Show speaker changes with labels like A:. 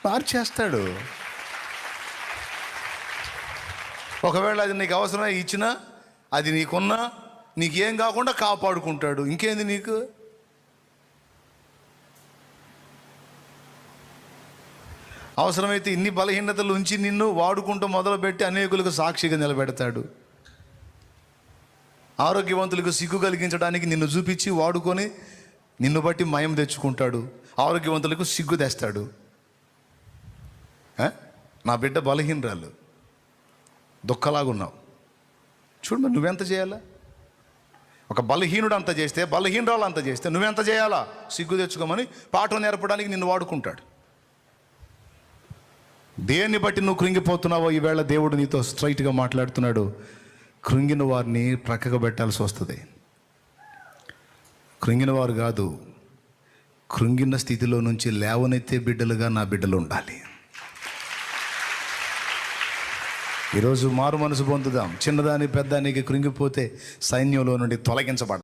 A: మార్చేస్తాడు. ఒకవేళ అది నీకు అవసరమై ఇచ్చినా, అది నీకున్నా, నీకేం కాకుండా కాపాడుకుంటాడు. ఇంకేంది నీకు? అవసరమైతే ఇన్ని బలహీనతలు ఉంచి నిన్ను వాడుకుంటూ మొదలుపెట్టి అనేకులకు సాక్షిగా నిలబెడతాడు. ఆరోగ్యవంతులకు సిగ్గు కలిగించడానికి నిన్ను చూపించి వాడుకొని నిన్ను బట్టి మయం తెచ్చుకుంటాడు. ఆరోగ్యవంతులకు సిగ్గు తెస్తాడు. నా బిడ్డ బలహీనరాలు, దుఃఖలాగున్నావు, చూడు మరి నువ్వెంత చేయాలా? ఒక బలహీనుడు అంత చేస్తే, బలహీనరాలు అంత చేస్తే నువ్వెంత చేయాలా? సిగ్గు తెచ్చుకోమని పాఠం నేర్పడానికి నిన్ను వాడుకుంటాడు. దేన్ని బట్టి నువ్వు కృంగిపోతున్నావో ఈవేళ దేవుడు నీతో స్ట్రైట్గా మాట్లాడుతున్నాడు. కృంగిన వారిని ప్రక్కకు పెట్టాల్సి వస్తుంది. కృంగిన వారు కాదు, కృంగిన స్థితిలో నుంచి లేవనెత్తే బిడ్డలుగా నా బిడ్డలు ఉండాలి. ఈరోజు మారు మనసు పొందుదాం. చిన్నదాని పెద్దానికి కృంగిపోతే సైన్యంలో నుండి తొలగించబడ